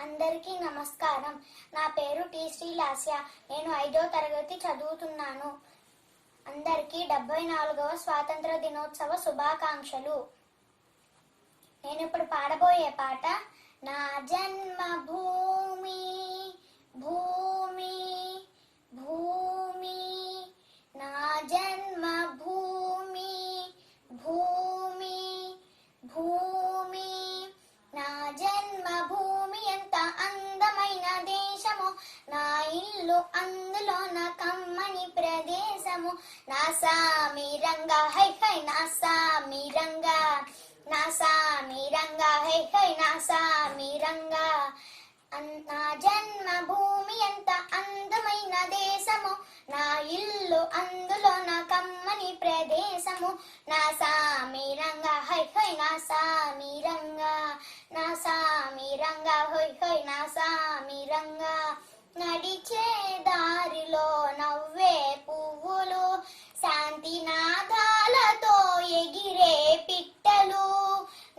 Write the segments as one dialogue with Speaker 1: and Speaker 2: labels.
Speaker 1: అందరికీ నమస్కారం. నా పేరు టి శ్రీలాస్య. నేను 5వ తరగతి చదువుతున్నాను. అందరికీ 74వ స్వాతంత్ర దినోత్సవ శుభాకాంక్షలు. నేను ఇప్పుడు పాడబోయే పాట నా జన్మభూమి భూమి భూమి నా జన్మభూమి భూమి భూమి నా జన్మభూమి ఎంత అందమైన దేశము, నా ఇల్లు అందులో నా కమ్మని ప్రదేశము. నా సామిరంగా హై హై నా సామిరంగా, నా సామిరంగా హై హై నా సామిరంగా. నా జన్మభూమి ఎంత అందమైన దేశము, నా ఇల్లు అందులో నా కమ్మని ప్రదేశము. నా సామిరంగా హై హై నా సామిరంగా, నా సామిరంగా హై హై నా సామిరంగా. నడిచే దారిలో నవ్వే పువ్వులు, శాంతి నాదాలతో ఎగిరే పిట్టలు.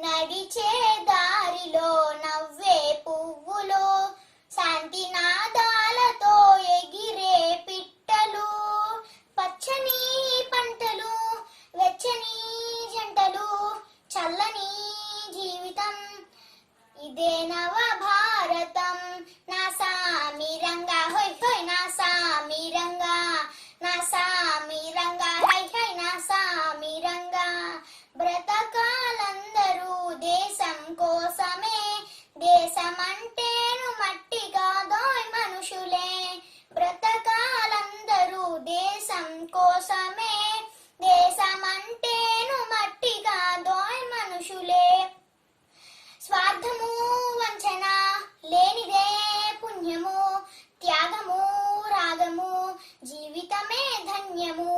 Speaker 1: నడిచే దారిలో నవ్వే పువ్వులు, శాంతి నాదాలతో ఎగిరే పిట్టలు. పచ్చని పంటలు, వెచ్చని జంటలు, చల్లని జీవితం, ఇదే నవ భారతం. నా సామిరంగా హై హై నా సామిరంగా, నా సామిరంగా హై హై నా సామిరంగా. బ్రతకాలందరూ దేశం కోసమే, దేశమంటేను మట్టి కాదోయ్ మనుషులే. బ్రతకాలందరూ దేశం కోసమే, దేశమంటేను మట్టి కాదోయ్ మనుషులే. స్వార్థము వంచన లేనిదే పుణ్యము, త్యాగము రాగము జీవితమే ధన్యము.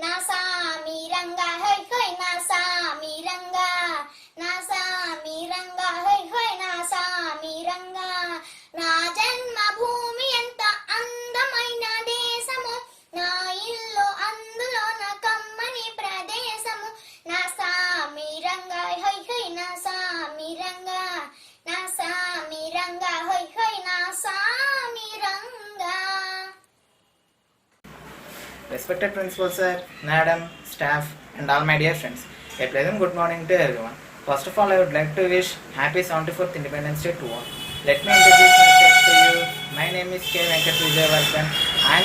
Speaker 1: నా సామిరంగా హై హై నా సామిరంగా, నా సామిరంగా హై హై నా సామిరంగా. నా జన్మభూమి ఎంత అందమైన దేశము, నా ఇల్లు అందులో నా కమ్మని ప్రదేశము. నా సామిరంగా హై హై నా సామిరంగా, నా సామిరంగా హై హై నా సామిరంగా.
Speaker 2: Respected principal sir, madam, staff and all my dear friends, a pleasant good morning to everyone. First of all, I would like to wish happy 74th Independence Day to all. Let me introduce myself to you. My name is K. Venkat Vijayavardhan. I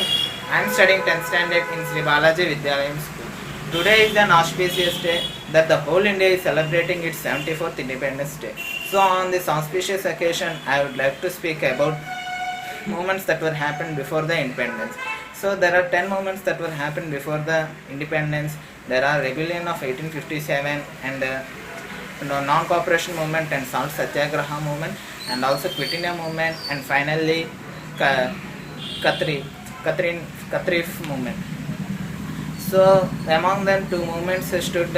Speaker 2: am studying 10th standard in Sri Balaji Vidyalayam School. Today is an auspicious day that the whole India is celebrating its 74th Independence Day. So on this auspicious occasion, I would like to speak about moments that were happened before the independence. So there are 10 moments that were happened before the independence. There are rebellion of 1857 and non-cooperation movement and salt satyagraha movement, and also quit India movement, and finally Katrif movement. So among them, two movements stood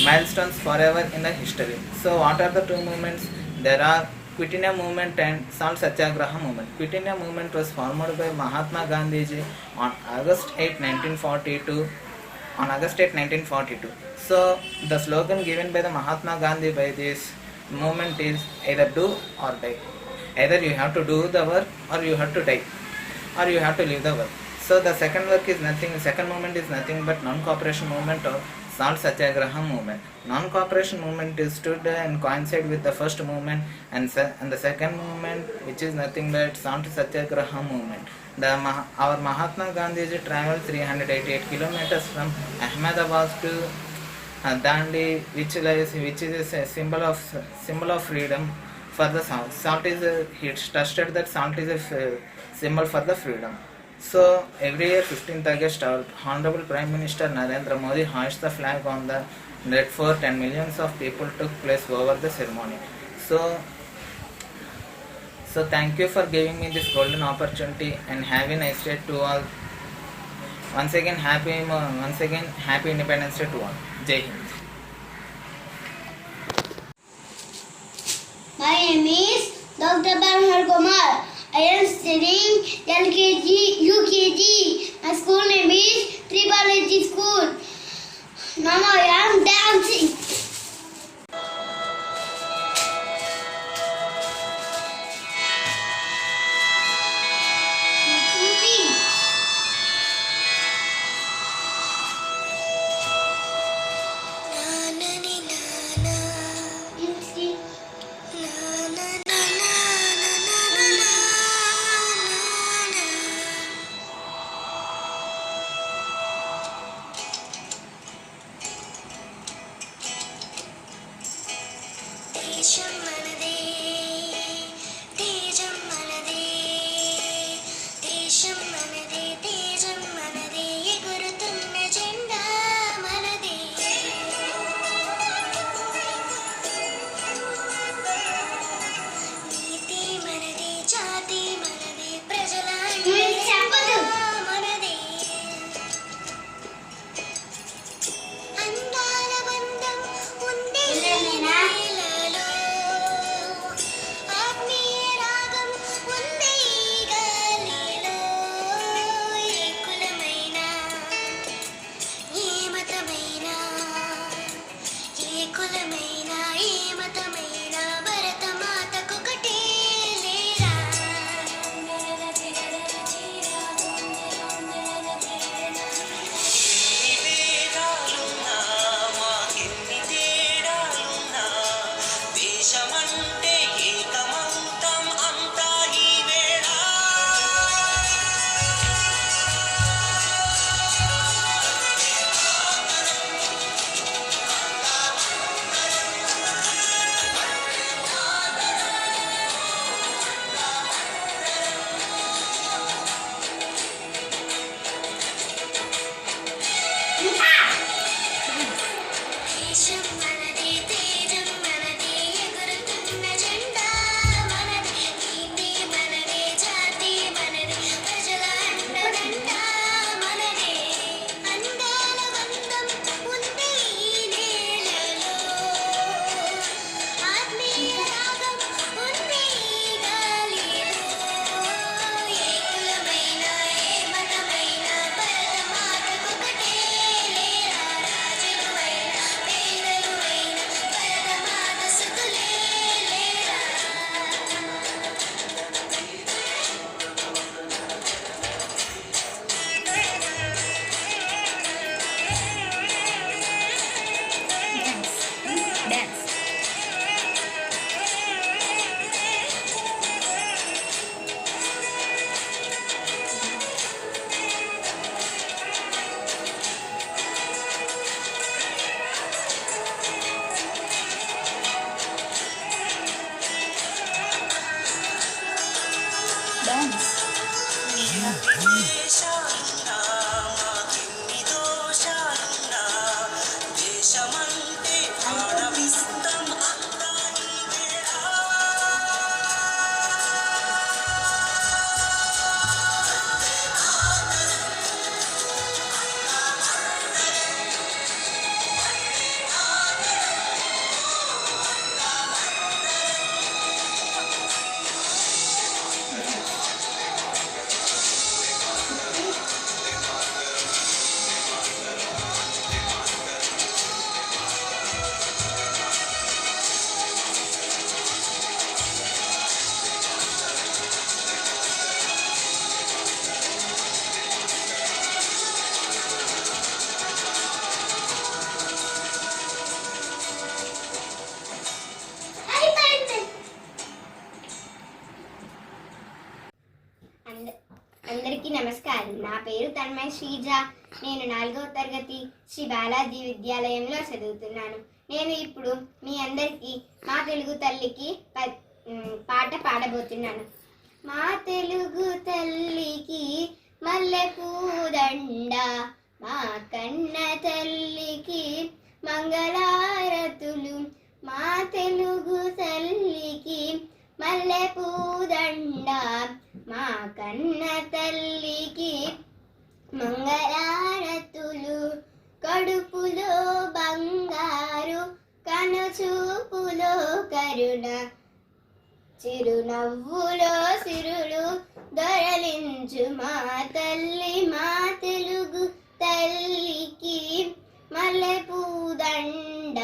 Speaker 2: milestones forever in the history. So what are the two movements? There are Quit India movement and Salt Satyagraha movement. Quit India movement was formed by Mahatma Gandhi ji on August 8, 1942. So the slogan given by the Mahatma Gandhi by this movement is either do or die. Either you have to do the work, or you have to die, or you have to leave the work. So the second movement is nothing but non-cooperation movement or Salt Satyagraha movement. Non-cooperation movement is stood and coincide with the first movement, and the second movement, which is nothing but Salt Satyagraha movement. Our Mahatma Gandhi ji traveled 388 kilometers from Ahmedabad to Dandi, which is a symbol of freedom for the South. He trusted that salt is a symbol for the freedom. So every year 15th August, our Honorable Prime Minister Narendra Modi hoists the flag on the Red Fort, and millions of people took place over the ceremony. So thank you for giving me this golden opportunity, and have a nice day to all. Once again happy Independence Day to all. Jai Hind.
Speaker 1: My name is Dr. Banhar Kumar. I am studying LKG, UKG. My school name is Sri Balaji School. Now I am dancing.
Speaker 3: దేశం మనదే తేజం మనదే దేశం మనదే తేజం మనదే ఎగురుతున్న జెండా మనదే నీతి మనదే జాతి మనదే ప్రజల
Speaker 1: చెప్పదు.
Speaker 3: మనదే అందాల బంధం ఉంది
Speaker 1: ఇదేనేనా?
Speaker 3: నేలలో ఆత్మీయ రాగం ఉంది గాలిలో ఏ కులమైనా ఏ మతమైనా ఏ కులమైనా ఏ మతమైనా భరతమాతకొకటే లేరా
Speaker 4: వేదాలున్నా మాకెన్ని తేడాలున్నా దేశమంటే ఏకమంతం అంతా ఈ వేళ
Speaker 3: దేశం మనదే తేజం మనదే ఎగురుతున్న జెండా మనదే నీతి మనదే జాతి మనదే ప్రజల అండదండ మనదే అందాల బంధం ఉంది ఈ నేలలో ఆత్మీయ రాగం ఉంది ఈ గాలిలో ఏ కులమైనా ఏ మతమైనా భరతమాతకొకటే లేరా రాజులువైనా పేదలువైనా భరతమాత సుతులే లేరా
Speaker 4: దేశాలున్నా మాకెన్ని దోషాలున్నా దేశమంటే ప్రాణవిస్తం అంతా ఈ వేళ
Speaker 5: అందరికీ నమస్కారం. నా పేరు తన్మయ్ శ్రీజ. నేను 4వ తరగతి శ్రీ బాలాజీ విద్యాలయంలో చదువుతున్నాను. నేను ఇప్పుడు మీ అందరికీ మా తెలుగు తల్లికి పాట పాడబోతున్నాను. మా తెలుగు తల్లికి మల్లె పూదండ, మా కన్న తల్లికి మంగళారతులు. మా తెలుగు తల్లికి మల్లె పూదండ, మా కన్న తల్లికి మంగళారతులు. కడుపులో బంగారు, కనుచూపులో కరుణ, చిరునవ్వులో సిరులు దొరలించు మా తల్లి. మా తెలుగు తల్లికి మల్లె పూదండ,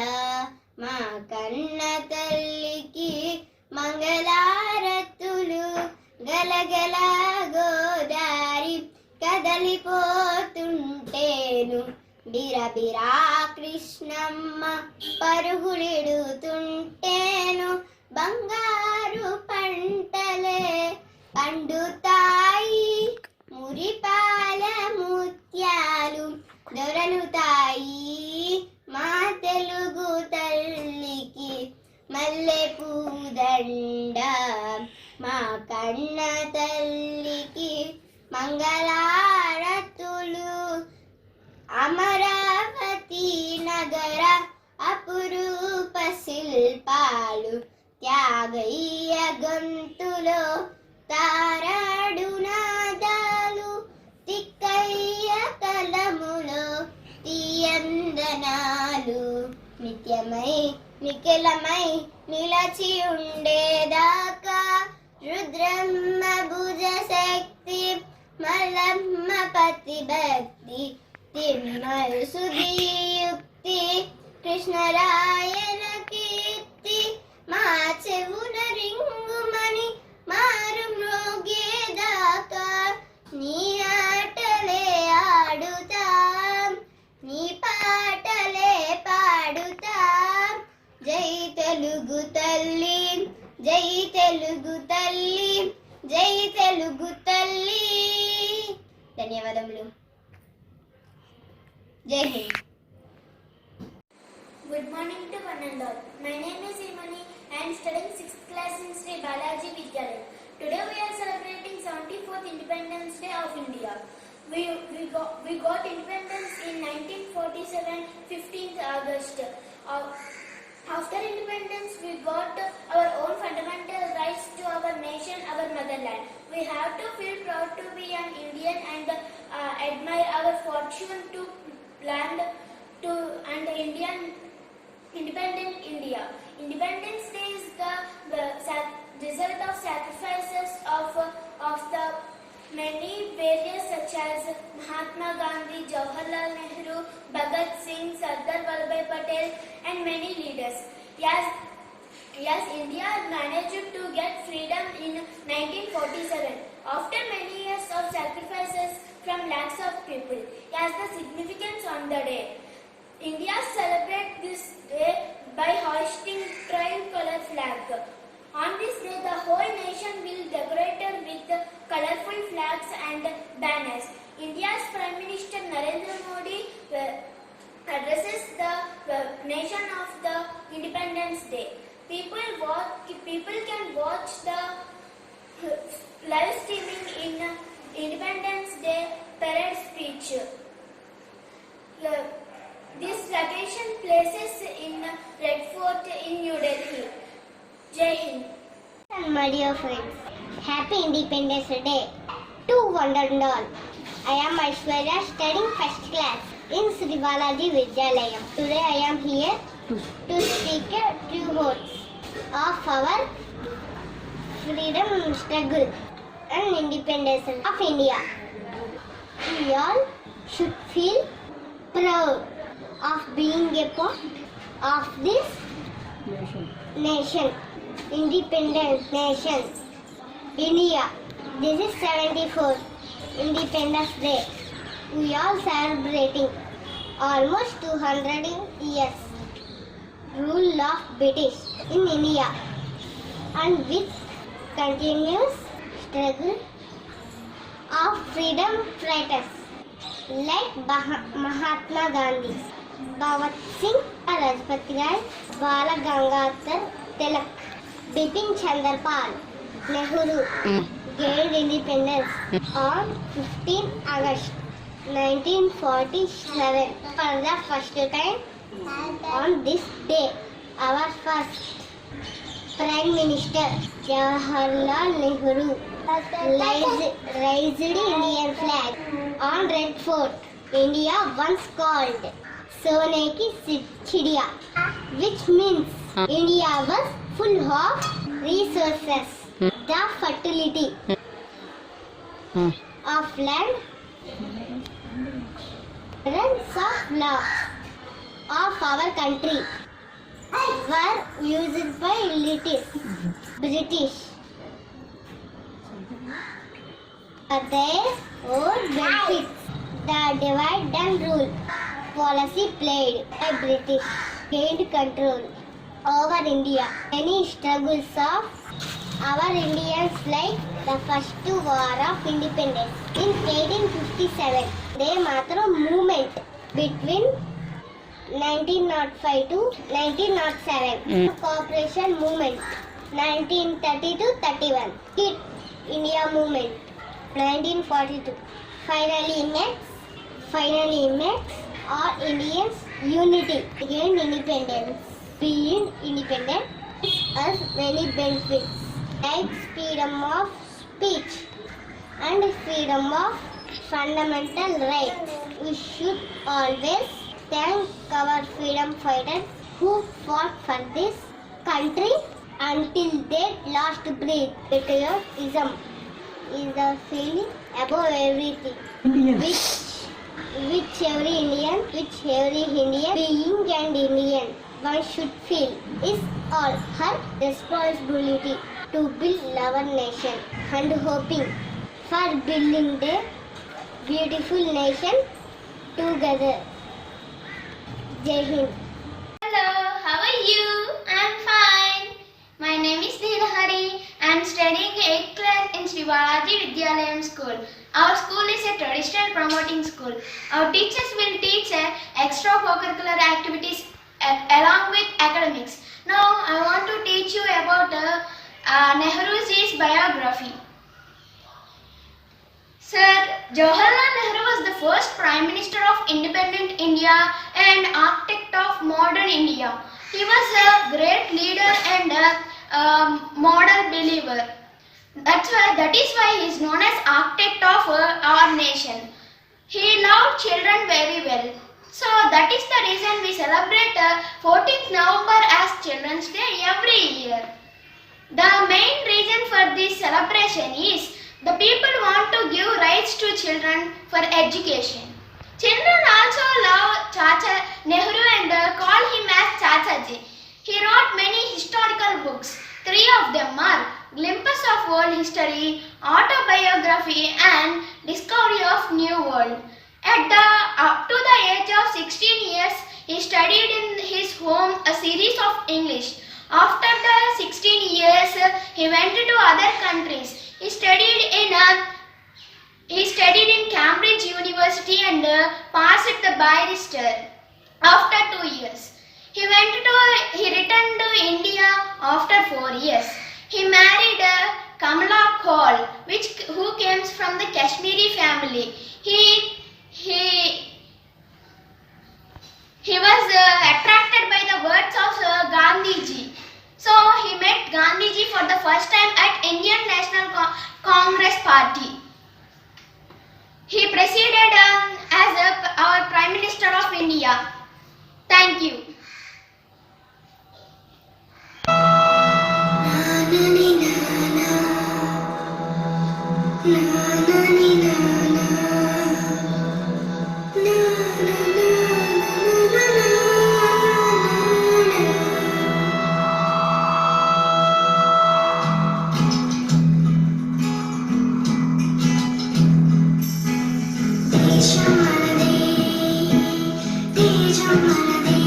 Speaker 5: మా కన్న తల్లికి మంగళారతులు. గలగల గోదారి కదలిపోతుంటేను, బిరబిరా కృష్ణమ్మ పరుగులిడుతుంటేను. బంగారు పంటలే పండుతాయి, మురిపాల ముత్యాలు దొరలుతాయి. మా తెలుగు తల్లికి మల్లె దండ మా కన్న తల్లికి మంగళారతులు అమరావతి నగర అపురూప శిల్పాలు త్యాగయ్య గొంతులో తారాడు నాదాలు తిక్కయ్య కలములో తీయందనాలు నిత్యమై నిఖిలమై నిలచి ఉండేదాకా రుద్రమ్మ భుజ శక్తి మల్లమ్మ పతి భక్తి తిరుమల సుధీయుక్తి కృష్ణరాయన కీర్తి మా చెవున రింగుమని మారు మ్రోగేదాకా నీ ఆటలే ఆడుతాం నీ పాటలే పాడుతాం జై తెలుగు తల్లి జై తెలుగు తల్లి జై తెలుగు తల్లి ధన్యవాదములు జై Hind
Speaker 1: Good morning to one and all. My name is Imani. I am studying 6th class in Sri Balaji Vidyalaya. Today we are celebrating 74th Independence Day of India. We got independence in 1947, 15th August. After independence, we got our own fundamental rights to our nation, our motherland. We have to feel proud to be an Indian and admire our fortune to land to and Indian independent India. Independence Day is the result of sacrifices of the many various such as Mahatma Gandhi, Jawaharlal Nehru, Bhagat Singh, Sardar Vallabhbhai Patel and many leaders. Yes, India managed to get freedom in 1947 after many years of sacrifices from lakhs of people. Yes, the significance on the day. India celebrates this day by hoisting tricolor flag. On this day, the whole nation will decorate with colorful flags and banners. India's Prime Minister Narendra Modi addresses the nation of the Independence Day. People can watch the live streaming in Independence Day parade speech. This location places in Red Fort in New Delhi. Jai Hind.
Speaker 5: And my dear friends, happy Independence Day to one and all. I am Aishwarya studying first class in Sri Balaji Vidyalaya. Today I am here to speak a few words of our freedom struggle and independence of India. We all should feel proud of being a part of this nation, independent nation, India. This is 74th Independence Day. We are celebrating almost 200 years rule of British in India and with continuous struggle of freedom fighters like Mahatma Gandhi, Bhagat Singh, Rajpati Rai, Bal Gangadhar Tilak, Bipin Chandra Pal, Nehru gained independence on 15 August 1947. For the first time on this day, our first Prime Minister Jawaharlal Nehru raised Indian flag on Red Fort, India, once called Sone ki Chidiya, which means India was full of resources. The fertility of land, of law of our country were used by British for their own benefits. The divide and rule policy played by British gained control over India. Many struggles of our Indians like the first war of independence in 1857, the Mataram movement between 1905 to 1907, cooperation movement 1930 to 31. Quit India movement. 1942. Finally met all Indians unity. Again independence. Being independent has many benefits like freedom of speech and freedom of fundamental rights. We should always thank our freedom fighters who fought for this country until their last breath. Patriotism is the feeling above everything, which every Indian being and Indian one should feel is all her responsibility to build our nation and hoping for building the beautiful nation together. Jai Hind.
Speaker 1: Hello, how are you? I'm fine. My name is Neelahari. I'm studying 8th class in Sri Balaji Vidyalayam School. Our school is a traditional promoting school. Our teachers will teach extracurricular activities along with academics. Now I want to teach you about Nehru's biography. Sir Jawaharlal Nehru was the first Prime Minister of independent India and architect of modern India. He was a great leader and a model believer. That is why he is known as architect of our nation. He loved children very well. So that is the reason we celebrate 14th November as Children's Day every year. The main reason for this celebration is the people want to give rights to children for education. Children also love Chacha Nehru and call him as Chachaji. He wrote many historical books. 3 of them are Glimpses of World History, Autobiography and Discovery of New World. Up to the age of 16 years, he studied in his home a series of English. After the 16 years, he went to other countries. He studied in Cambridge University and passed the barrister after 2 years. He returned to India after 4 years. He married Kamala Kaul, who comes from the Kashmiri family. He was attracted by the words of Gandhiji. So he met Gandhiji for the first time at Indian National Congress Party. He proceeded as our Prime Minister of India. Thank you.
Speaker 3: దేశం మనదే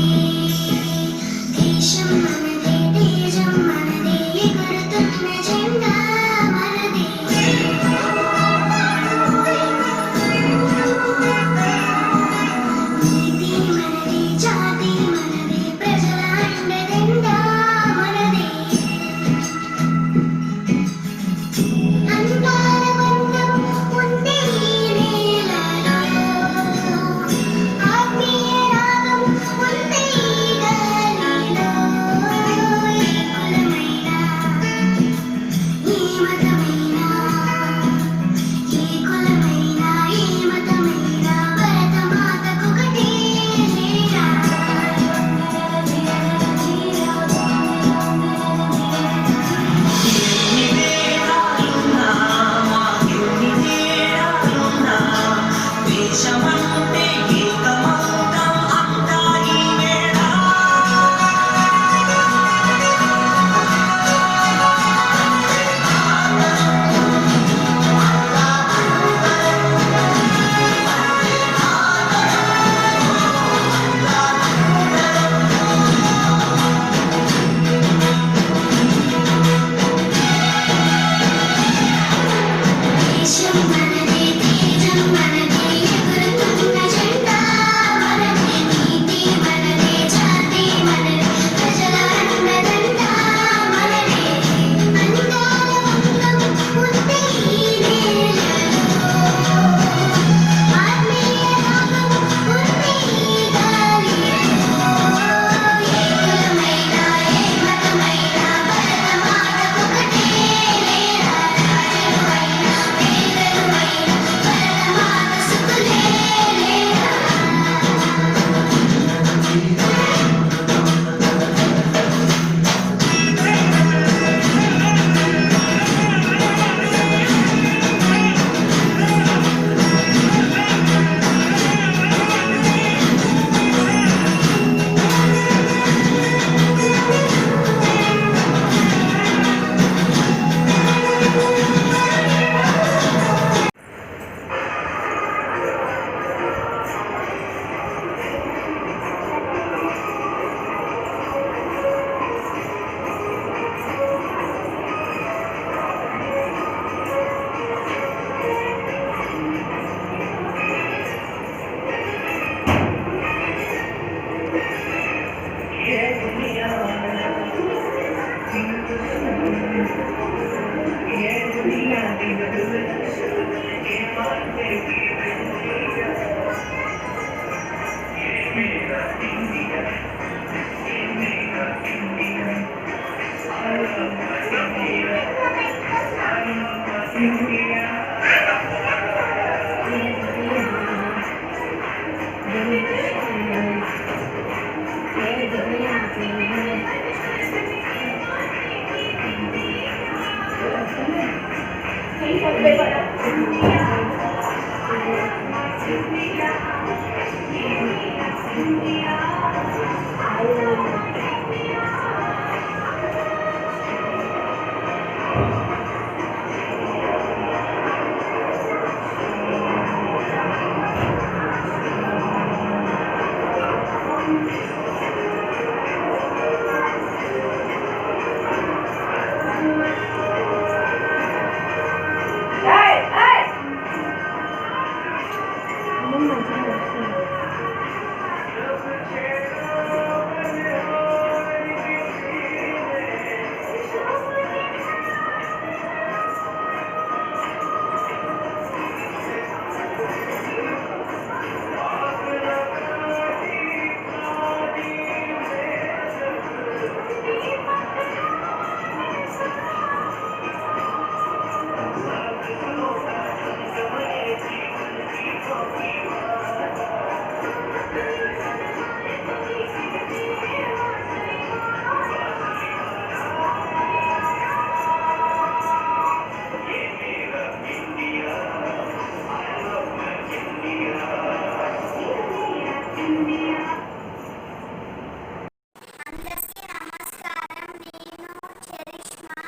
Speaker 5: అందరికీ నమస్కారం. నేను charisma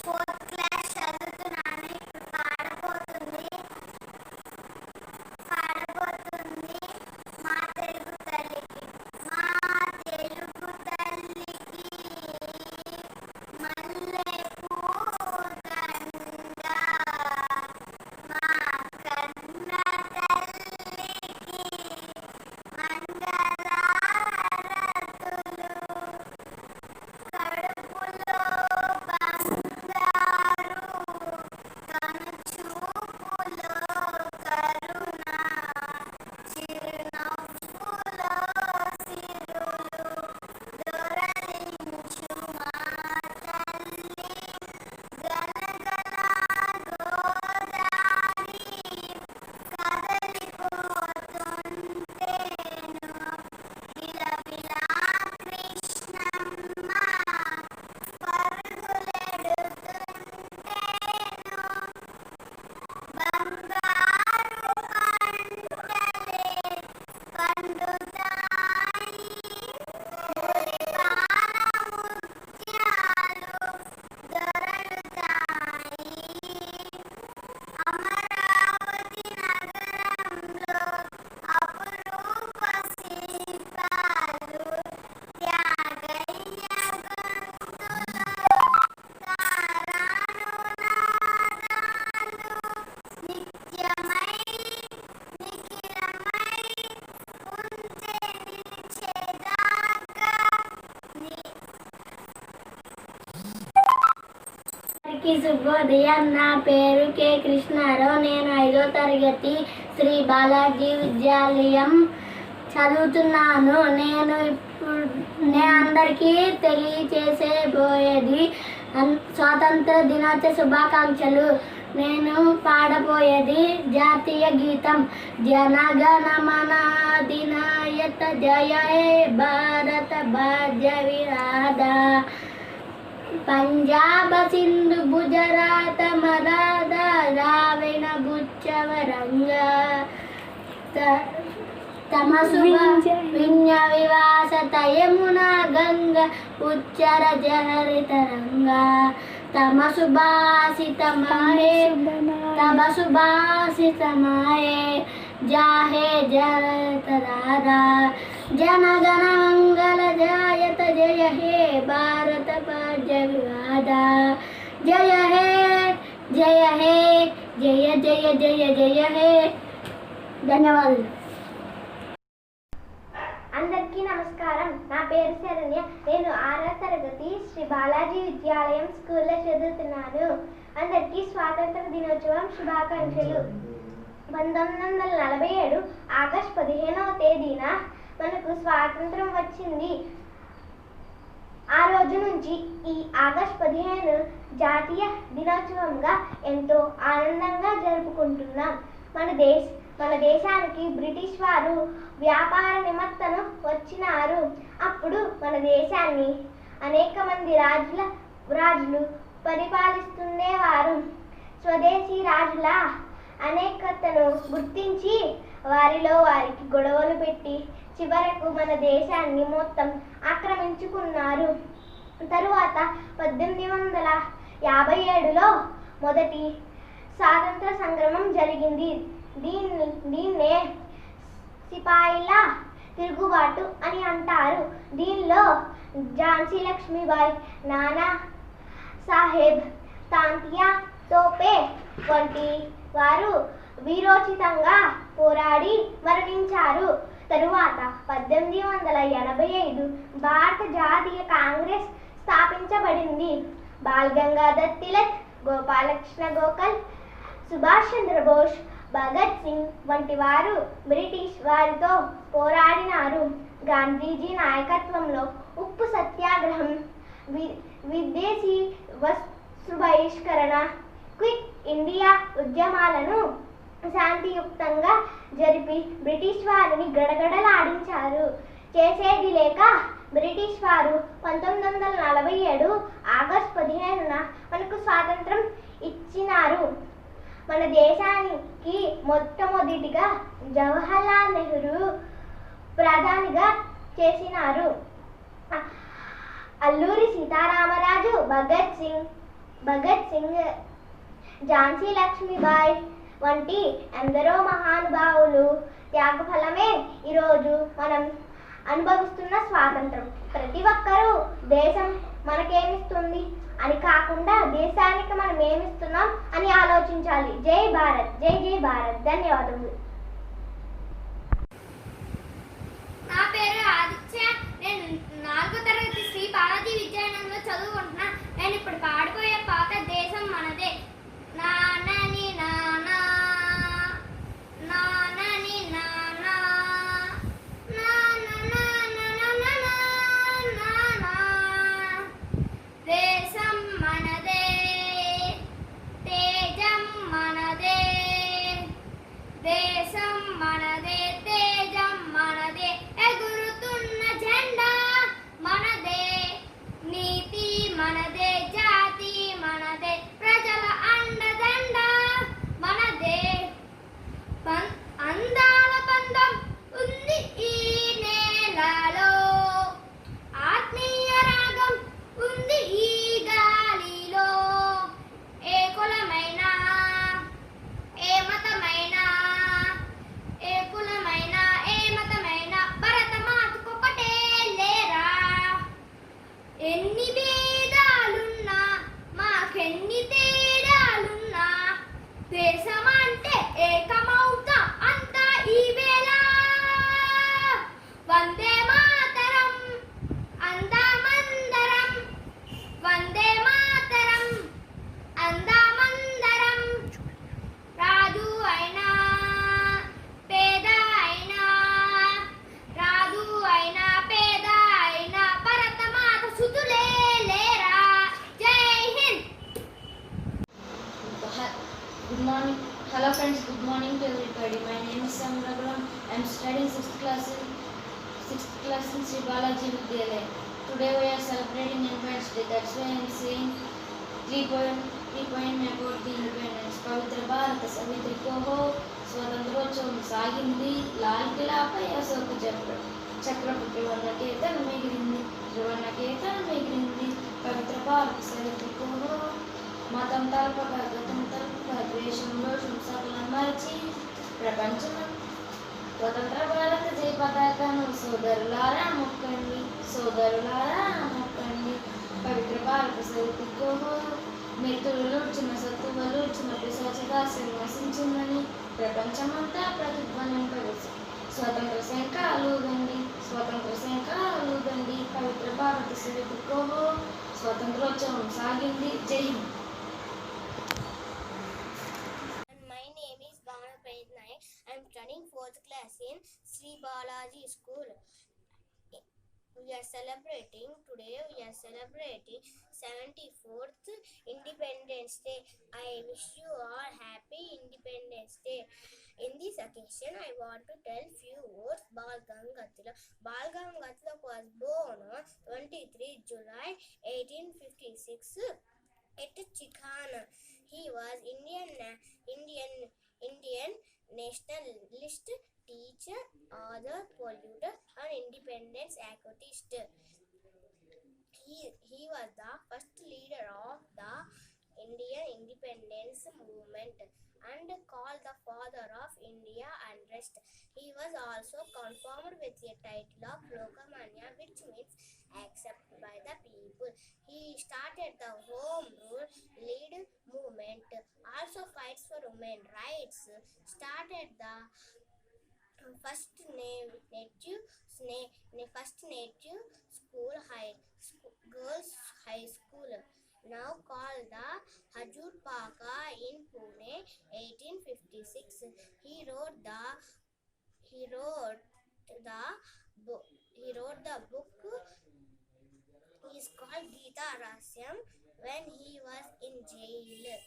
Speaker 5: 4th class చదువుతున్నాను. ఇప్పుడు పాడబోతుంది మా తెలుగు తల్లికి. మా తెలుగు తల్లికి మల్లె పూదండ, మా కన్న తల్లికి మంగళహారతులు, కడుపులో బంగారు, కనుచూపులో కరుణ, చిరునవ్వులో సిరులు దొరలించు మా తల్లి. గలగల గోదారి కదలిపోతుంటేను, బిలబిలా కృష్ణమ్మ పరుగులెడుతుంటేను, బంగారు పంటలే పండుతాయి, మురిపాల ముత్యాలు దొరలుతాయి. అమరావతి నగరంలో అపురూప శిల్పాలు, త్యాగయ్య గొంతులో తారానునాదాలు, నిత్యమై నిఖిలమై ఉంటే నిలిచేదాకా అందరికీ శుభోదయం. నా పేరు కె కృష్ణారావు. నేను 5వ తరగతి శ్రీ బాలాజీ విద్యాలయం చదువుతున్నాను. నేను అందరికీ తెలియచేసేబోయేది స్వాతంత్ర దినోత్సవ శుభాకాంక్షలు. నేను పాడబోయేది జాతీయ గీతం. జనగణమన అధినాయక జయ హే భారత భాగ్య విరాధ, పంజాబ సింధు గుజరాత మరాఠ ద్రావిడ గుచ్చవరంగ, విన్య వివాస యమునా గంగ ఉచ్చర జహరితరంగ, తమ సుభాషితమాయే తమ సుభాషితమాయే జాహే జరత రాధా, జనగణ మంగళ జాయత జయ హే భారత భాగ్య వివాద, జయ హే జయ హే జయ జయ జయ జయ హే. ధన్యవాదాలు. అందరికీ నమస్కారం. నమస్కారం, నా పేరు శరణ్య. నేను 6వ తరగతి శ్రీ బాలాజీ విద్యాలయం స్కూల్లో చదువుతున్నాను. అందరికీ స్వాతంత్ర దినోత్సవం శుభాకాంక్షలు. 1947 ఆగస్టు 15వ తేదీన మనకు స్వాతంత్రం వచ్చింది. ఆ రోజు నుంచి ఈ ఆగస్టు 15 జాతీయ దినోత్సవంగా ఎంతో ఆనందంగా జరుపుకుంటున్నాం. మన దేశానికి బ్రిటిష్ వారు వ్యాపార నిమిత్తం వచ్చినారు. అప్పుడు మన దేశాన్ని అనేక మంది రాజులు పరిపాలిస్తుండేవారు. స్వదేశీ రాజుల అనేకతను గుర్తించి వారికి గొడవలు పెట్టి చివరకు మన దేశాన్ని మొత్తం ఆక్రమించుకున్నారు. తరువాత 1857లో మొదటి స్వాతంత్ర సంగ్రామం జరిగింది. దీన్నే సిపాయిల తిరుగుబాటు అని అంటారు. దీనిలో ఝాన్సీ లక్ష్మీబాయి, నానా సాహెబ్, తాంతియా తోపే వంటి వారు వీరోచితంగా పోరాడి మరణించారు. తరువాత 1885 భారత జాతీయ కాంగ్రెస్ స్థాపించబడింది. బాల్ గంగాధర్ తిలక్, గోపాలకృష్ణ గోఖలే, సుభాష్ చంద్రబోస్, భగత్ సింగ్ వంటి వారు బ్రిటిష్ వారితో పోరాడినారు. గాంధీజీ నాయకత్వంలో ఉప్పు సత్యాగ్రహం, విదేశీ వస్తు బహిష్కరణ, క్విట్ ఇండియా ఉద్యమాలను శాంతియుక్తంగా జరిపి బ్రిటిష్ వారిని గడగడలాడించారు. చేసేది లేక బ్రిటిష్ వారు 1947 ఆగస్టు 15న మనకు స్వాతంత్రం ఇచ్చినారు. మన దేశానికి మొట్టమొదటిగా జవహర్లాల్ నెహ్రూ ప్రధానిగా చేసినారు. అల్లూరి సీతారామరాజు, భగత్ సింగ్, ఝాన్సీ లక్ష్మీబాయి వంటి ఎందరో మహానుభావులు త్యాగఫలమే ఈరోజు మనం అనుభవిస్తున్న స్వాతంత్రం. ప్రతి ఒక్కరూ దేశం మనకేమిస్తుంది అని కాకుండా దేశానికి మనం ఏమిస్తున్నాం అని ఆలోచించాలి. జై భారత్, జై జై భారత్. ధన్యవాదములు.
Speaker 1: నా పేరు ఆదిత్య. నేను 4వ తరగతి శ్రీ బాలాజీ విద్యాలయంలో చదువుకుంటున్నా. నేను ఇప్పుడు పాడుకోయే పాట దేశం మనదే. నానని నానా, నానని నానా, దేశం మనదే, తేజం మనదే, దేశం మనదే, తేజం మనదే, ఎగురుతున్న జెండా మనదే, నీతి మనదే, జాతి మనదే, ప్రజల అండదండ మనదే. అందాల బంధం ఉంది ఈ నేలలో, ఆత్మీయ రాగం ఉంది ఈ గాలిలో. ఏ కులమైన, ఏ మతమైన, ఏ కులమైన, ఏ మతమైన భరత మాతకొకటే లేరా. ఎన్ని భేదాలున్నా, మాకెన్ని తేడాలున్నా, దేశమంటే ఏకమౌతా అంతా ఈ వేళ. వందే మాతరం అందామందరం, వందే మాతరం అందామందరం. రాజు అయినా పేద అయినా, రాజు అయినా పేద అయినా భరత మాత సుతులే లేరా. జై Hind.
Speaker 6: Good morning. Hello friends, good morning to everybody. My name is Sam Raghuram. I am studying 6th class in Sri Balaji Vidyalaya. Today we are celebrating Independence Day. That's why I am saying three poem about the independence. పవిత్ర భారత సవిత్రి కోహో స్వతంత్రోత్సవం సాగింది. లాల్ కిలాపై అశోక చక్రవర్తి వల్ల కేతనం మిగిలింది, త్రివర్ణ కేతనం మిగిలింది. పవిత్ర భారత సవిత్రి కోహో మతం తలపక గతం తలపక ద్వేషంలో హింసకులను మరచి ప్రపంచం స్వతంత్ర భారత జయ పతాకను సోదరులారా మొక్కండి, సోదరులారా మొక్కండి. పవిత్ర భారత సవిత్రి కోహో మృతులూర్చిన సత్తువలూర్చిన పిశాచదాస్యం నశించిందని ప్రపంచమంతా ప్రతిధ్వనింపవేసి స్వతంత్ర శంఖాలూదండి, స్వతంత్ర శంఖ ఊదండి పవిత్ర భారత సేవకుకో స్వతంత్రోత్సవం సాగింది. జై Hind.
Speaker 5: My name is Bhavana Pradeep Naik. I am studying 4th class in Sri Balaji School. We are celebrating 74th Independence Day. I wish you all happy Independence Day. In this occasion, I want to tell few words. Bal Gangadhar was born on 23 July 1856 at Chikana. He was Indian nationalist, teacher, author, polluter, and independence activist. He was the first leader of the Indian independence movement and called the father of India and rest. He was also confirmed with the title of Lokamanya, which means accepted by the people. He started the Home Rule Lead movement, also fights for women rights, started the first native girls high school, now called the Hajur Paka in Pune, 1856. He wrote the book is called Gita Rasyam when he was in jail.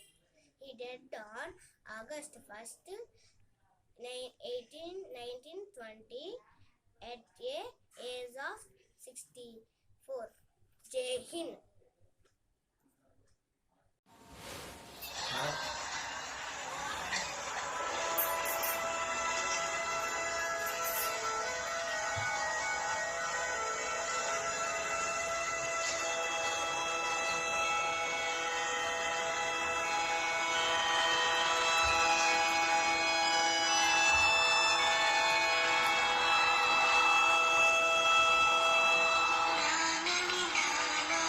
Speaker 5: He died on August 1st, 1920 at the age of 64. Jai Hind.
Speaker 3: నానని నానా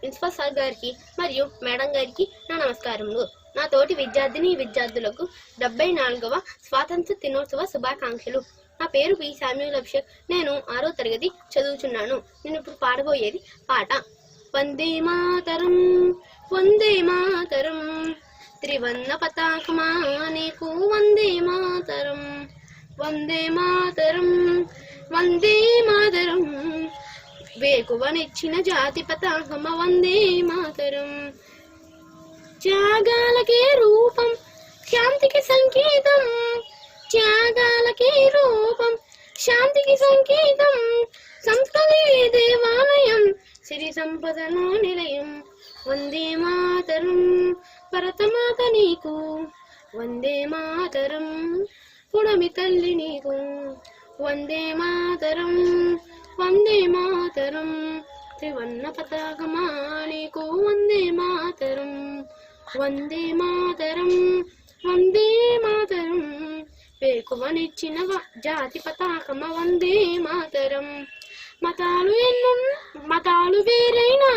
Speaker 7: principal sir గారికి మరియు madam గారికి నా నమస్కారములు. నా తోటి విద్యార్థులకు 74వ స్వాతంత్ర దినోత్సవ శుభాకాంక్షలు. నా పేరు పి శామ్యూల్ అభిషేక్. నేను 6వ తరగతి చదువుచున్నాను. నేను ఇప్పుడు పాడబోయేది పాట. వందే మాతరం వందే మాతరం త్రివర్ణ పతాకమా నీకు వందే మాతరం వందే మాతరం వందే మాతరం వేకువనిచ్చిన జాతి పతాకమ వందే మాతరం. త్యాగాలకే రూపం శాంతికి సంకేతం త్యాగాలకే రూపం శాంతికి సంకేతం సంస్కృతి దేవాలయం సిరి సంపదలో నిలయం. వందే మాతరం భరతమాత నీకు వందే మాతరం పుడమి తల్లి నీకు వందే మాతరం వందే మాతరం త్రివర్ణ పతాకమా నీకు వందే మాతరం వందే మాతరం వందే మాతరం వేకువనిచ్చిన జాతి పతాకమ వందే మాతరం. మతాలు వేరైనా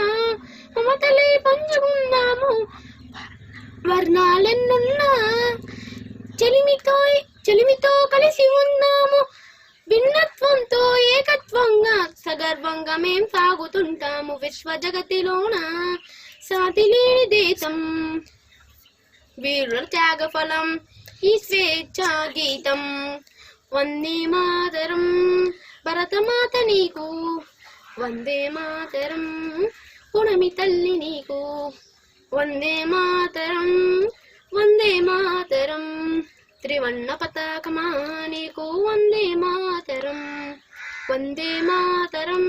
Speaker 7: మమతలే పంచుకున్నాము వర్ణాలెన్నున్నా చెలిమితో కలిసి ఉన్నాము. భిన్నత్వంతో ఏకత్వంగా సగర్వంగా మేం సాగుతుంటాము. విశ్వ జగతిలోన సాటి లేని దేశం వీరుల త్యాగ ఫలం ఈ స్వేచ్ఛా గీతం. వందే మాతరం భరతమాత నీకు వందే మాతరం పుడమి తల్లి నీకు వందే మాతరం వందే మాతరం త్రివర్ణ పతాకమా నీకు వందే మాతరం వందే మాతరం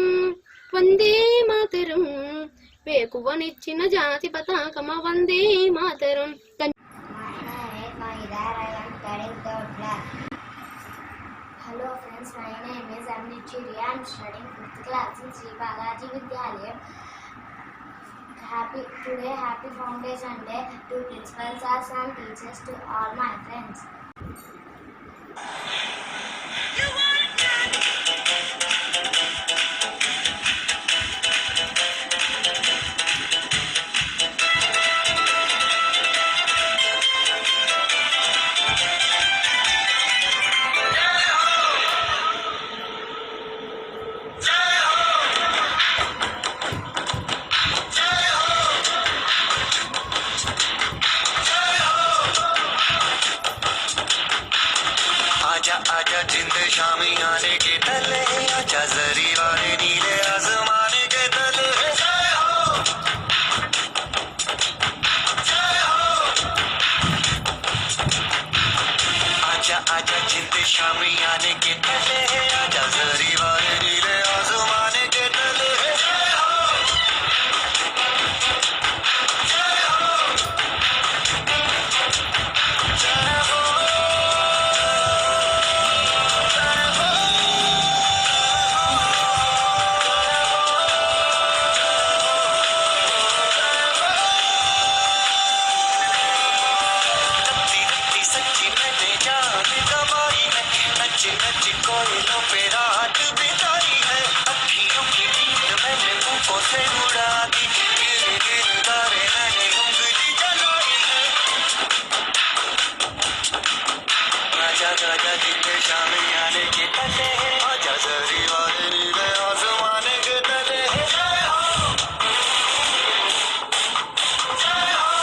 Speaker 7: వందే మాతరం వేకువనిచ్చిన జాతి పతాకమ Vande Mataram.
Speaker 5: Hello friends, my name is Amnichi Riya. I am studying 5th class in Sri Balaji Vidyalayam. Happy Foundation Day to principals and teachers, to all my friends.
Speaker 4: आजा आजा जिंद शामी आने के तले आजा जरी वाले नीले आसमाने के तले जय हो जय हो आजा आजा जिंद शामी आने के तले आजा जरी वाले नीले आसमाने के तले जय हो जय हो जय हो नच कोयलों पे रात बिताई है अखियों की नींद मैंने मुंहों से उड़ा दी गिर गिर तारे मैंने उंगली जलाई है आजा आजा जिंदे शामी आने के तले आजा जरी वाले नीले आसमाने के तले जय हो जय हो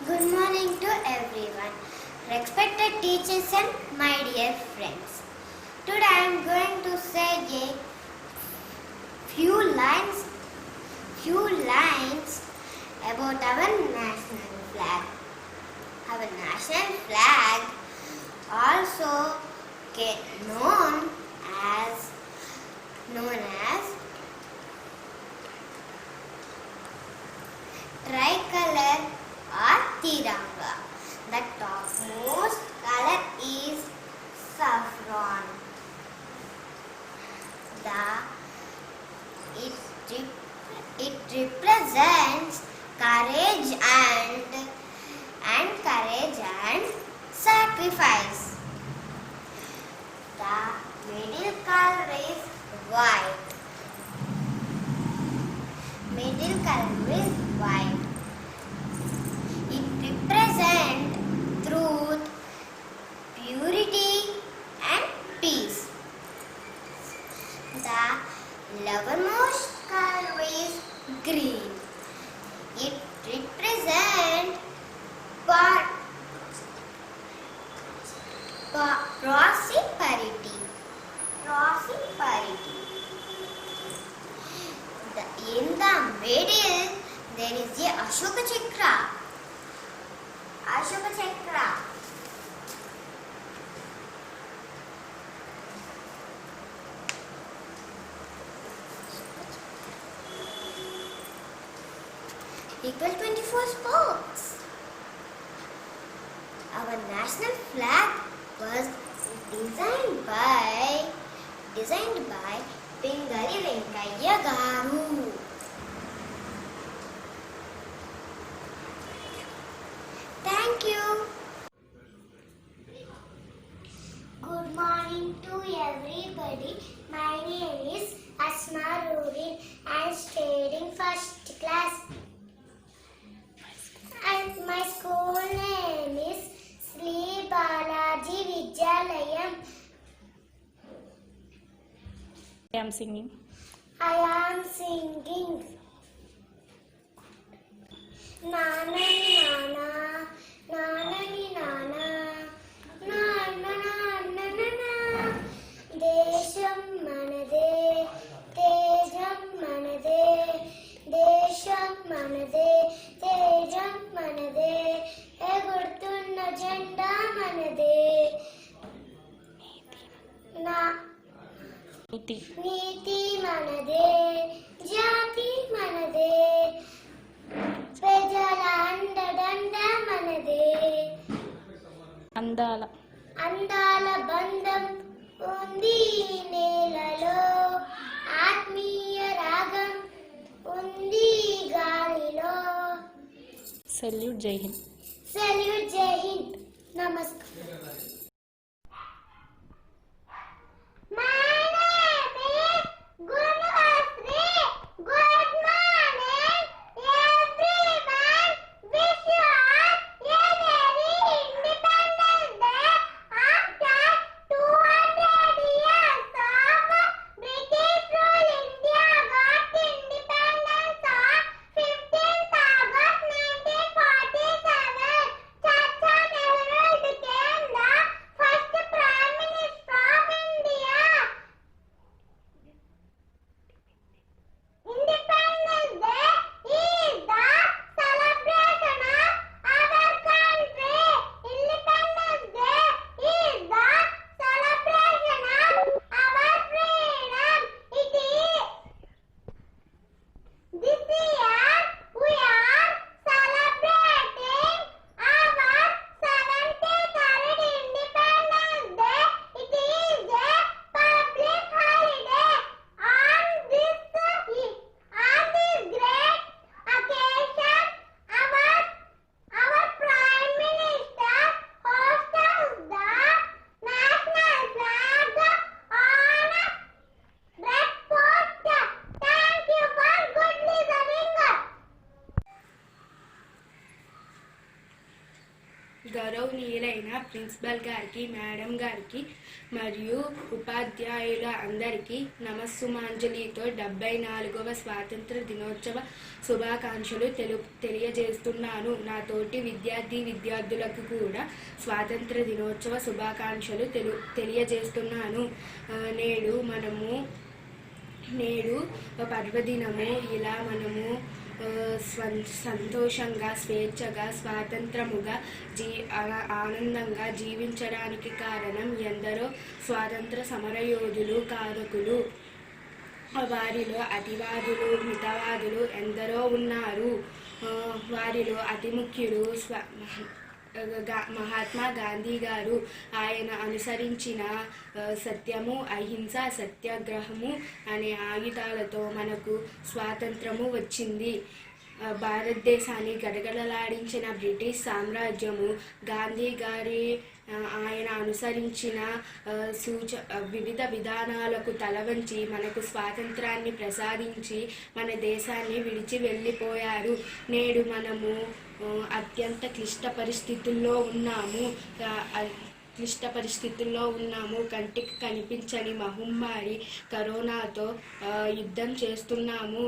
Speaker 5: Good morning to everyone, respected teachers and my dear friends. Today I am going to say a few lines about our national flag. Our national flag, also known as tricolor or Tiranga. The topmost color is saffron. It represents courage and sacrifice. The middle color is white. Middle color is white. It represents truth, purity, and peace. The lowermost color is green. It represents prosperity. In the middle, there is a Ashoka Chakra. Equal 24 spokes. Our national flag was designed by Pingari Venkaiah Garu. Thank you. Good morning to everybody. My name is Asma Rurin. I am studying first class. And my school name is Sri Balaji Vidyalayam.
Speaker 8: I am singing.
Speaker 5: Nanani nana, nanani nana, nana nana nana. Desham manade, tejam manade, desham manade, tejam manade. Egurtunna jenda manade. నీతి మనదే, జాతి మనదే, ప్రజల అండదండ మనదే. అందాల బంధం ఉంది నేలలో, ఆత్మీయ రాగం ఉంది గాలిలో.
Speaker 8: సెల్యూట్ జై హింద్.
Speaker 5: నమస్కారం.
Speaker 7: గౌరవనీయులైన ప్రిన్సిపల్ గారికి, మేడం గారికి మరియు ఉపాధ్యాయుల అందరికీ నమస్సుమాంజలితో 74వ స్వాతంత్ర దినోత్సవ శుభాకాంక్షలు తెలియజేస్తున్నాను. నా తోటి విద్యార్థులకు కూడా స్వాతంత్ర దినోత్సవ శుభాకాంక్షలు తెలియజేస్తున్నాను. నేడు పర్వదినము ఇలా మనము సంతోషంగా, స్వేచ్ఛగా, స్వాతంత్రముగా ఆనందంగా జీవించడానికి కారణం ఎందరో స్వాతంత్ర సమరయోధులు, కారకులు.
Speaker 6: వారిలో అతివాదులు మితవాదులు ఎందరో ఉన్నారు. వారిలో అతి ముఖ్యుడు మహాత్మా గాంధీ గారు. ఆయన అనుసరించిన సత్యము, అహింస, సత్యాగ్రహము అనే ఆయుధాలతో మనకు స్వాతంత్రము వచ్చింది. భారతదేశాన్ని గడగడలాడించిన బ్రిటిష్ సామ్రాజ్యము గాంధీ గారి ఆయన అనుసరించిన వివిధ విధానాలకు తలవంచి మనకు స్వాతంత్రాన్ని ప్రసాదించి మన దేశాన్ని విడిచి వెళ్ళిపోయారు. నేడు మనము అత్యంత క్లిష్ట పరిస్థితుల్లో ఉన్నాము. కంటికి కనిపించని మహమ్మారి కరోనాతో యుద్ధం చేస్తున్నాము.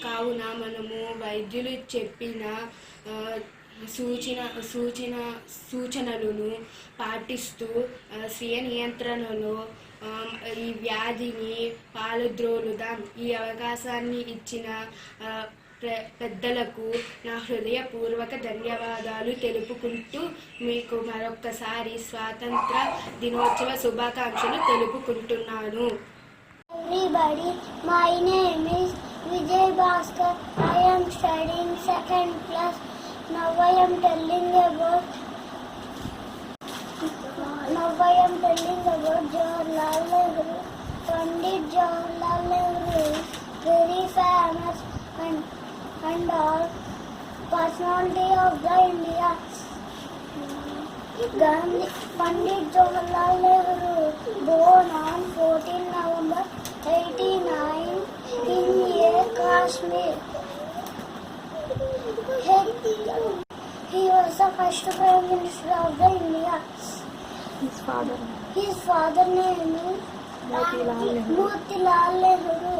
Speaker 6: కావున మనము వైద్యులు చెప్పిన సూచనలను పాటిస్తూ స్వీయ నియంత్రణలో ఈ వ్యాధిని పాలద్రోలుదాం. ఈ అవకాశాన్ని ఇచ్చిన పెద్దలకు నా హృదయపూర్వక ధన్యవాదాలు తెలుపుకుంటూ మీకు మరొక్కసారి స్వాతంత్ర దినోత్సవ శుభాకాంక్షలు తెలుపుకుంటున్నాను.
Speaker 5: Everybody, my name is Vijay Bhaskar. I am studying 2nd class. Now I am telling about Jawaharlal Nehru. Pandit Jawaharlal Nehru is very famous and all personality of the India. Pandit Jawaharlal Nehru born on 14 November 89 in Kashmir. He was the first Prime Minister of the India. His father name is Motilal Nehru.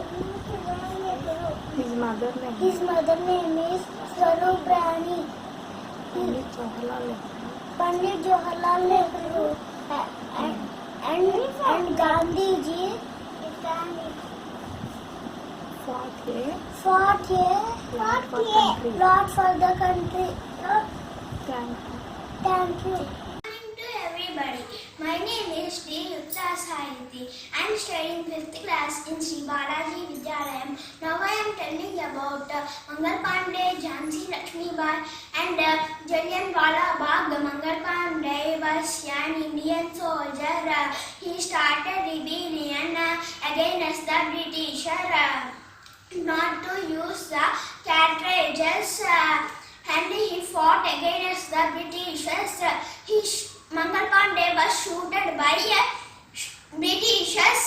Speaker 5: His mother name is Swarup Rani. Pandit Jawaharlal Nehru and Gandhi ji fought a lot for the country. Thank you.
Speaker 1: To everybody, my name is Sri Yukta Sahiti. I am studying 5th class in Sri Balaji Vidyalayam. Now I am telling about Mangal Pandey, Jhansi Lakshmi Bai and Jallianwala Bagh. Mangal Pandey was an Indian soldier. He started rebellion against the British not to use the cartridges and he fought against the Britishers. Mangal Pandey was shot by Britishers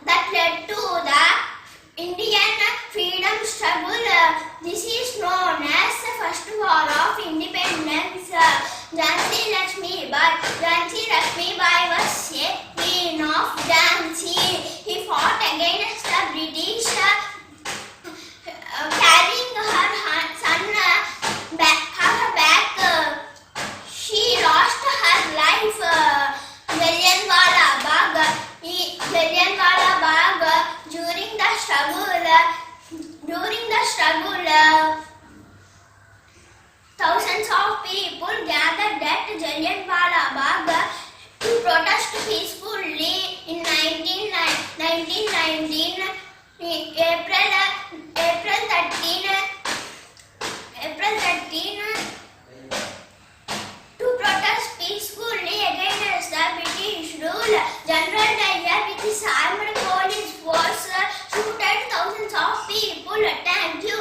Speaker 1: that led to the Indian freedom struggle. This is known as the first war of independence. Jhansi Lakshmi Bai was a queen of Jhansi. He fought against the British carrying her son back. She lost her life. Jallianwala Bagh during the struggle thousands of people gathered at Jallianwala Bagh to protest peacefully in 1919 April 13 to protest peacefully against the British rule. General Dyer with his armed police force shot thousands of people. Thank you.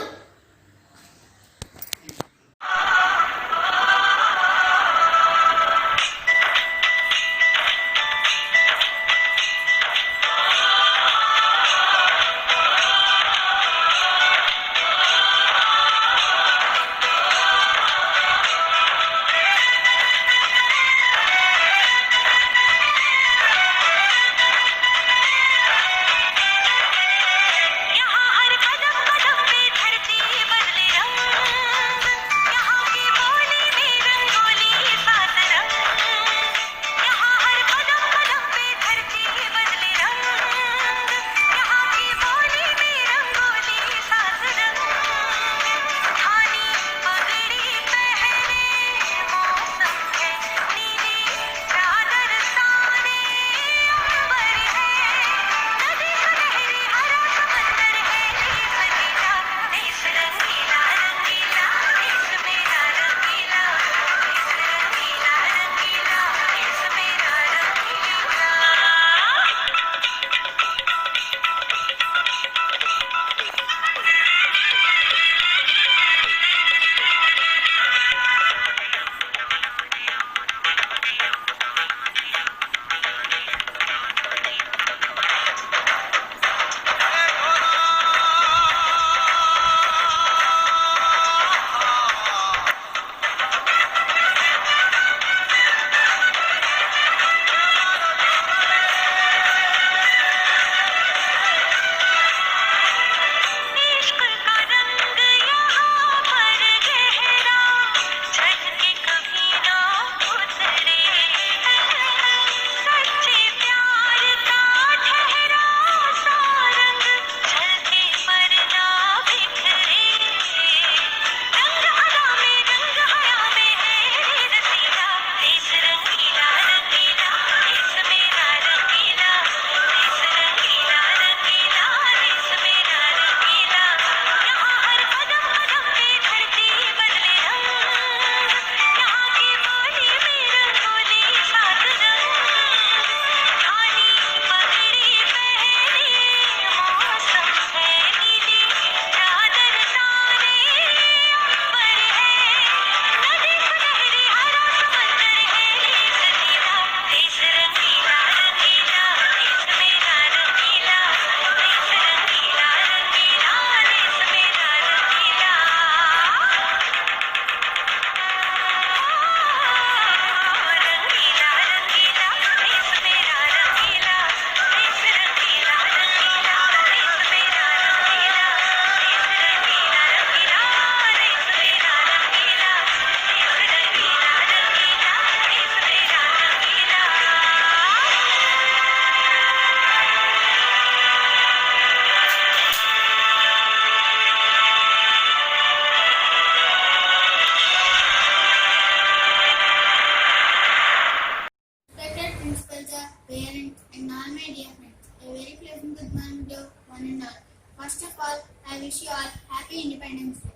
Speaker 1: parents, and all my dear friends. A very pleasant good morning to one and all. First of all, I wish you all happy Independence Day.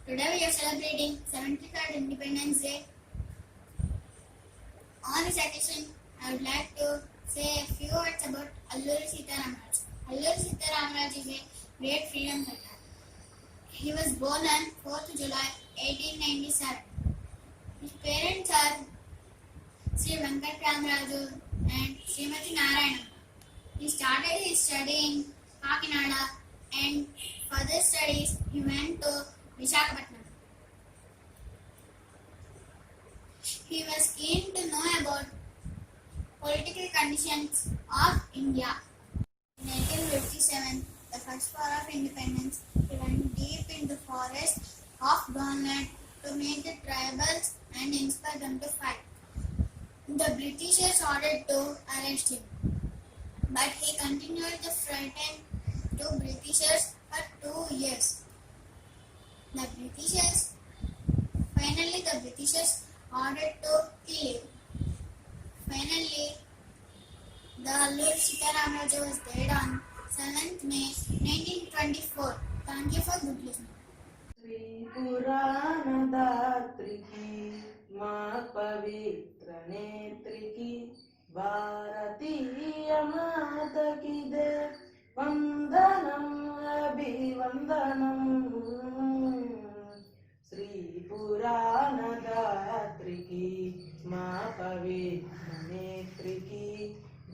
Speaker 1: Today we are celebrating 73rd Independence Day. On this occasion, I would like to say a few words about Alluri Sita Ramaraj. Alluri Sita Ramaraj is a great freedom fighter. He was born on 4th July 1897. His parents are Sri Venkat Ramaraju and Srimati Narayana. He started his study in Kakinada and further studies he went to Visakhapatnam. He was keen to know about political conditions of India. In 1857, the first war of independence, he went deep into the forest of Gonland to meet the tribals and inspire them to fight. The Britishers ordered to arrest him, but he continued to frighten the Britishers for 2 years. Finally, the Britishers ordered to kill him. Finally, the Alluri Sita Ramaraju was died on 7th May 1924. Thank you for good listening.
Speaker 9: Shri పురాణదాత్రికి మా పవిత్ర నేత్రికి భారతీయ మాతకిదే వందనం అభివందనం. శ్రీ పురాణదాత్రికి మా పవిత్ర నేత్రికి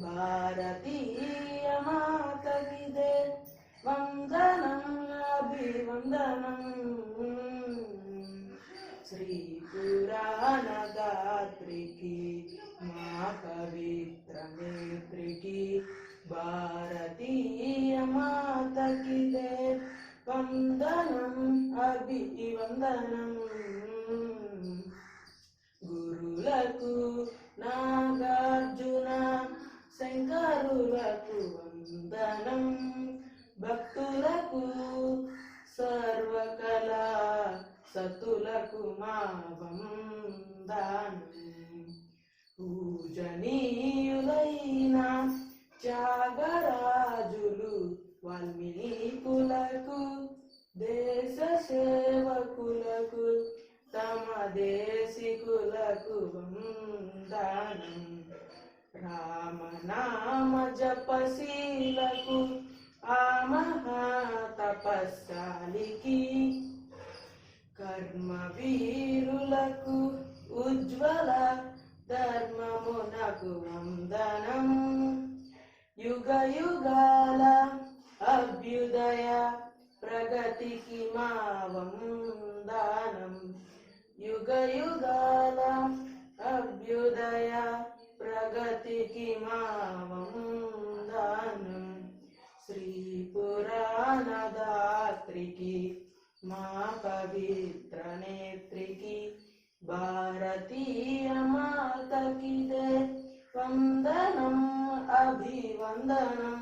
Speaker 9: భారతీయ మాతకిదే వందనం అభివందనం. శ్రీ పురాణదాత్రికి మా పవిత్ర నేత్రికి భారతీయ మాతకిదే వందనం అభివందనం. గురులకు నాగార్జున శంకరులకు వందనం. భక్తులకు సర్వకళా సతులకు మా వందనం. పూజనీయులైన త్యాగరాజులు వాల్మీకులకు దేశ సేవకులకు తమ దేశికులకు వందనం. రామనామ జపశీలకు ఆ మహాతపస్సాలికి కర్మ వీరులకు ఉజ్వల ధర్మమునకు వందనం. యుగ యుగాల అభ్యుదయ ప్రగతికి మా వందనం. యుగ యుగాల అభ్యుదయ ప్రగతికి మా వందనం. శ్రీ పురాణదాత్రికి మా పవిత్ర నేత్రికి భారతీయ మాతకిదే వందనం అభివందనం.